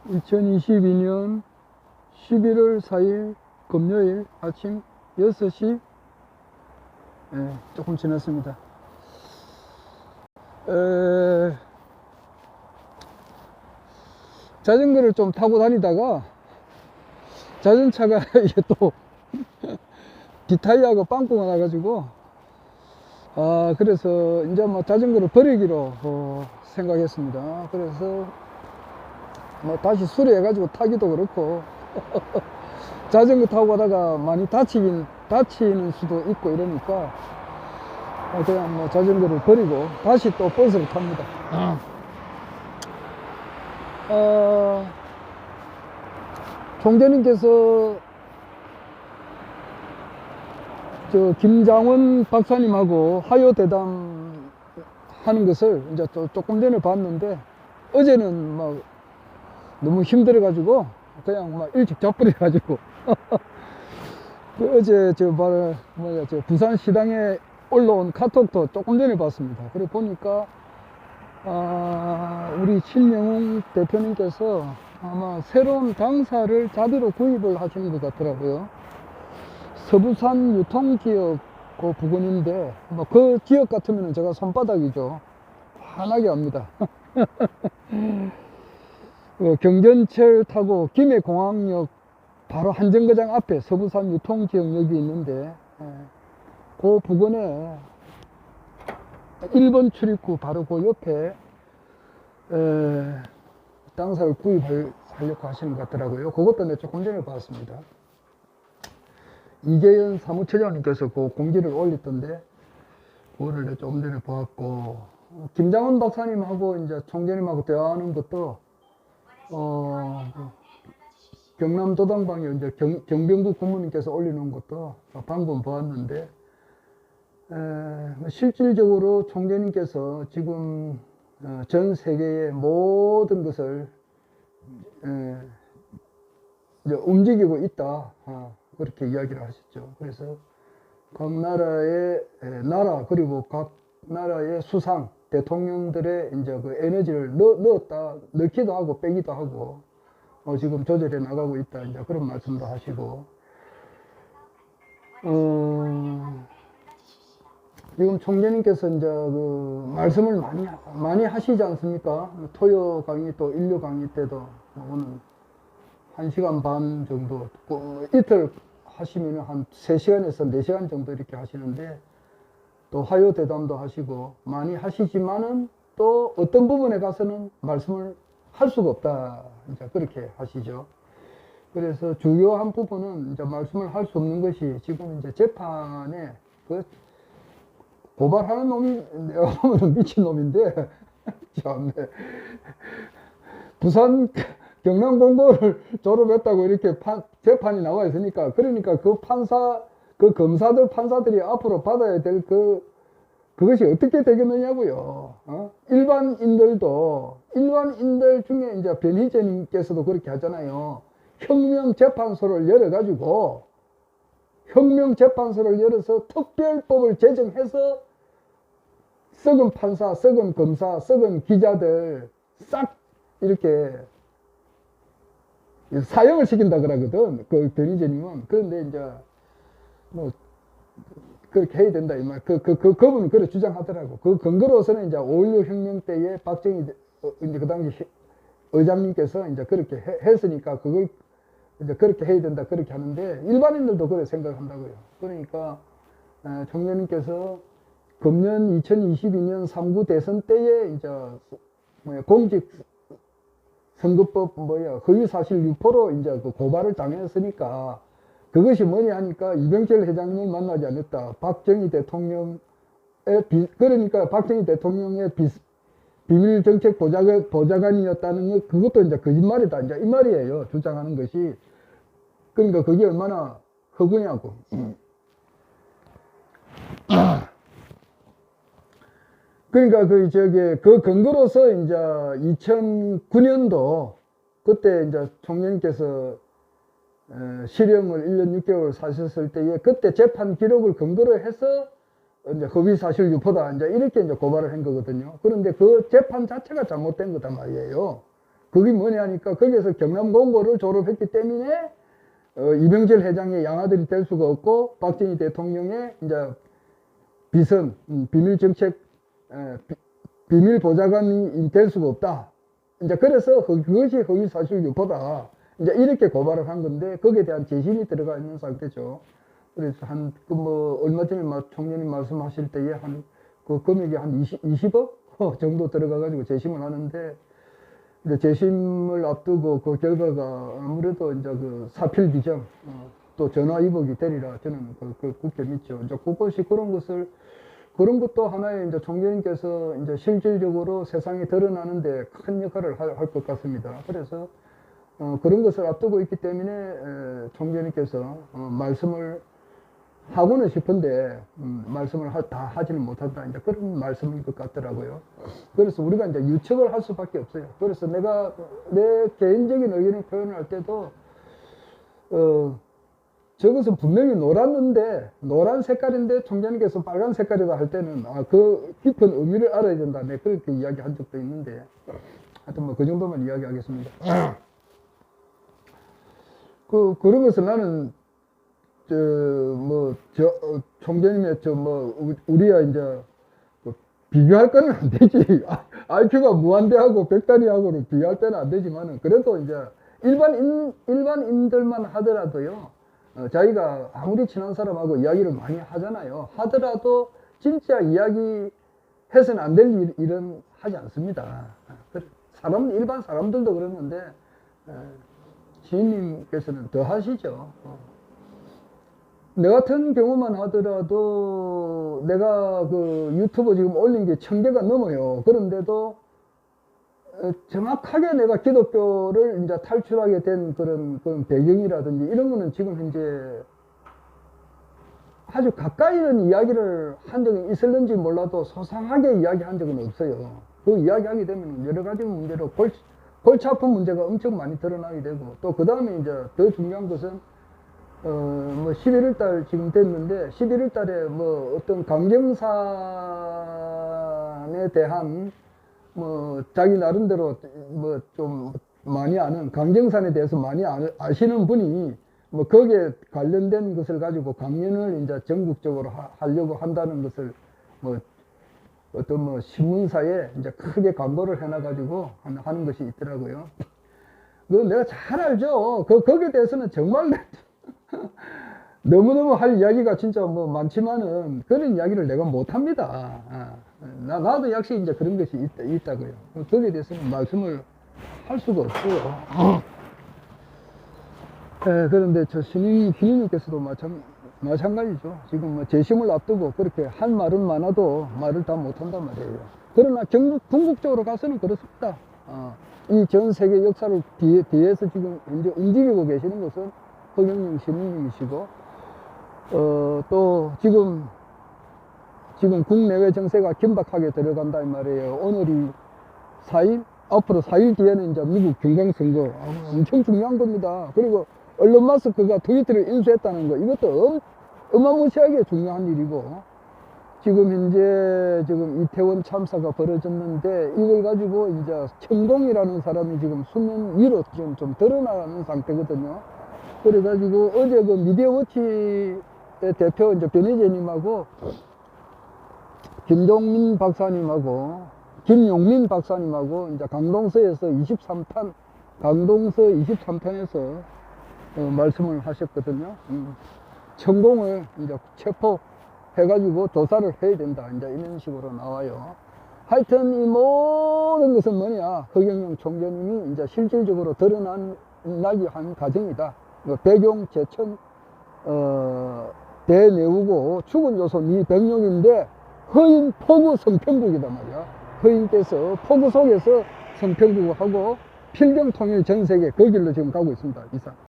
2022년 11월 4일 금요일 아침 6시 조금 지났습니다. 자전거를 좀 타고 다니다가 자전차가 이게 또 뒷타이어가 빵꾸가 나가지고 그래서 이제 뭐 자전거를 버리기로 생각했습니다. 그래서 뭐 다시 수리해가지고 타기도 그렇고 자전거 타고 가다가 많이 다치는 수도 있고 이러니까 그냥 뭐 자전거를 버리고 다시 또 버스를 탑니다. 총재님께서 저 김장원 박사님하고 하요대담 하는 것을 이제 또 조금 전에 봤는데, 어제는 막 너무 힘들어 가지고 그냥 막 일찍 자버려 가지고 어제 저 부산 시당에 올라온 카톡도 조금 전에 봤습니다. 그래 보니까 우리 신영웅 대표님께서 아마 새로운 당사를 자비로 구입을 하시는 것 같더라고요. 서부산 유통지역 그 부근인데 뭐 그 지역 같으면 제가 손바닥이죠. 환하게 합니다. 경전철 타고 김해공항역 바로 한정거장 앞에 서부산 유통지역역이 있는데 그 부근에 1번 출입구 바로 그 옆에 땅사를 구입하려고 하시는 것 같더라고요. 그것도 내가 조금 전에 봤습니다. 이재현 사무처장님께서 그 공지를 올렸던데 그거를 내가 조금 전에 보았고, 김장원 박사님하고 이제 총재님하고 대화하는 것도 경남도당방에 이제 정병국 국무님께서 올려놓은 것도 방금 보았는데, 실질적으로 총재님께서 지금 전 세계의 모든 것을 이제 움직이고 있다, 그렇게 이야기를 하셨죠. 그래서 각 나라의 그리고 각 나라의 수상 대통령들의 이제 그 에너지를 넣기도 하고 빼기도 하고 지금 조절해 나가고 있다, 이제 그런 말씀도 하시고, 지금 총재님께서 이제 그 말씀을 많이 하시지 않습니까? 토요 강의 또 인류 강의 때도 오늘 1시간 반 정도, 이틀 하시면 한 3시간에서 4시간 정도 이렇게 하시는데, 또 화요 대담도 하시고 많이 하시지만은 또 어떤 부분에 가서는 말씀을 할 수가 없다, 이제 그렇게 하시죠. 그래서 주요한 부분은 이제 말씀을 할 수 없는 것이 지금 이제 재판에 그 고발하는 놈이 내가 보면 미친놈인데 참네. 부산 경남공고를 졸업했다고 이렇게 재판이 나와 있으니까, 그러니까 그 판사들이 앞으로 받아야 될 그것이 어떻게 되겠느냐고요. 일반인들 중에 이제 변희재님께서도 그렇게 하잖아요. 혁명재판소를 열어서 특별법을 제정해서 썩은 판사, 썩은 검사, 썩은 기자들 싹 이렇게 사형을 시킨다 그러거든, 그 변희재님은. 그런데 이제 뭐 그렇게 해야 된다 이 말. 그분은 그렇게 주장하더라고. 그 근거로서는 이제 5.16 혁명 때에 박정희 이제 그 당시 의장님께서 이제 그렇게 했으니까 그걸 이제 그렇게 해야 된다, 그렇게 하는데 일반인들도 그렇게 생각한다고요. 그러니까 총재님께서 금년 2022년 3구 대선 때에 이제 공직선거법 허위사실 유포로 이제 그 고발을 당했으니까, 그것이 뭐냐 하니까 이병철 회장님을 만나지 않았다, 박정희 대통령의 그러니까 박정희 대통령의 비밀정책 보좌관이었다는 것, 그것도 이제 거짓말이다, 이제 이 말이에요, 주장하는 것이. 그러니까 그게 얼마나 허구냐고. 그러니까 그 근거로서 이제 2009년도 그때 이제 총재님께서 실형을 1년 6개월 사셨을 때에 그때 재판 기록을 근거로 해서 이제 허위사실 유포다, 이제 이렇게 이제 고발을 한 거거든요. 그런데 그 재판 자체가 잘못된 거다 말이에요. 그게 뭐냐 하니까 거기에서 경남공고를 졸업했기 때문에 이병철 회장의 양아들이 될 수가 없고 박정희 대통령의 이제 비선, 비밀정책, 비밀보좌관이 될 수가 없다. 이제 그래서 그것이 허위사실 유포다. 이제 이렇게 고발을 한 건데 거기에 대한 재심이 들어가 있는 상태죠. 그래서 얼마 전에 총장님 말씀하실 때에 그 금액이 한 20억 정도 들어가가지고 재심을 하는데, 이제 재심을 앞두고 그 결과가 아무래도 이제 그 사필 규정, 또 전화위복이 되리라 저는 그렇게 믿죠. 이제 그것이 그런 것도 하나의 이제 총장님께서 이제 실질적으로 세상에 드러나는데 큰 역할을 할 것 같습니다. 그래서 그런 것을 앞두고 있기 때문에 총장님께서 말씀을 하고는 싶은데 말씀을 다 하지는 못한다, 이제 그런 말씀인 것 같더라고요. 그래서 우리가 이제 유척을 할 수밖에 없어요. 그래서 내가 내 개인적인 의견을 표현할 때도 저것은 분명히 노란 색깔인데 총장님께서 빨간 색깔이다 할 때는 그 깊은 의미를 알아야 된다, 네, 그렇게 이야기한 적도 있는데, 하여튼 뭐 그 정도만 이야기하겠습니다. 그런 것을 나는 총장님의 우리야 이제 비교할 거는 안 되지. IQ가 무한대하고 백단위하고는 비교할 때는 안 되지만은, 그래도 이제 일반인들만 하더라도요, 자기가 아무리 친한 사람하고 이야기를 많이 하잖아요. 하더라도 진짜 이야기 해서는 안 될 일은 하지 않습니다. 일반 사람들도 그러는데, 지인님께서는 더 하시죠. 내 같은 경우만 하더라도 내가 그 유튜브 지금 올린 게 1000개가 넘어요. 그런데도 정확하게 내가 기독교를 이제 탈출하게 된 그런 배경이라든지 이런 거는 지금 현재 아주 가까이 있는 이야기를 한 적이 있을는지 몰라도 소상하게 이야기한 적은 없어요. 그 이야기하게 되면 여러 가지 문제로 골치 아픈 문제가 엄청 많이 드러나게 되고, 또 그 다음에 이제 더 중요한 것은 11월 달 지금 됐는데, 11월 달에 어떤 강경산에 대한 자기 나름대로 좀 많이 아는, 강경산에 대해서 많이 아시는 분이 거기에 관련된 것을 가지고 강연을 이제 전국적으로 하려고 한다는 것을 어떤 신문사에 이제 크게 광고를 해놔가지고 하는 것이 있더라고요. 그거 내가 잘 알죠. 거기에 대해서는 정말 너무너무 할 이야기가 진짜 많지만은 그런 이야기를 내가 못합니다. 나도 역시 이제 그런 것이 있다고요. 거기에 대해서는 말씀을 할 수가 없어요. 그런데 저 신인님께서도 마찬가지죠. 지금 재심을 앞두고 그렇게 할 말은 많아도 말을 다 못한단 말이에요. 그러나 궁극적으로 가서는 그렇습니다. 이 전 세계 역사를 뒤에서 지금 현재 움직이고 계시는 것은 허경영 신인님이시고, 또 지금 국내외 정세가 긴박하게 들어간다 이 말이에요. 오늘이 4일, 앞으로 4일 뒤에는 이제 미국 중간선거, 엄청 중요한 겁니다. 그리고 일론 마스크가 트위터를 인수했다는 거, 이것도 어마무시하게 중요한 일이고, 지금 현재 이태원 참사가 벌어졌는데 이걸 가지고 이제 천공이라는 사람이 지금 수면 위로 좀 드러나는 상태거든요. 그래가지고 어제 그 미디어워치의 대표 이제 변희재님하고 김종민 박사님하고 김용민 박사님하고 이제 강동서에서 23탄에서 말씀을 하셨거든요. 천공을 이제 체포해가지고 조사를 해야 된다, 이제 이런 식으로 나와요. 하여튼 이 모든 것은 뭐냐, 허경영 총재님이 이제 실질적으로 드러나기 한 과정이다. 배경, 제천, 대내우고 죽은 조선 이병용인데 허인 포구 성평국이단 말이야. 허인께서 포구 속에서 성평국하고 필경통일 전세계 그 길로 지금 가고 있습니다. 이상.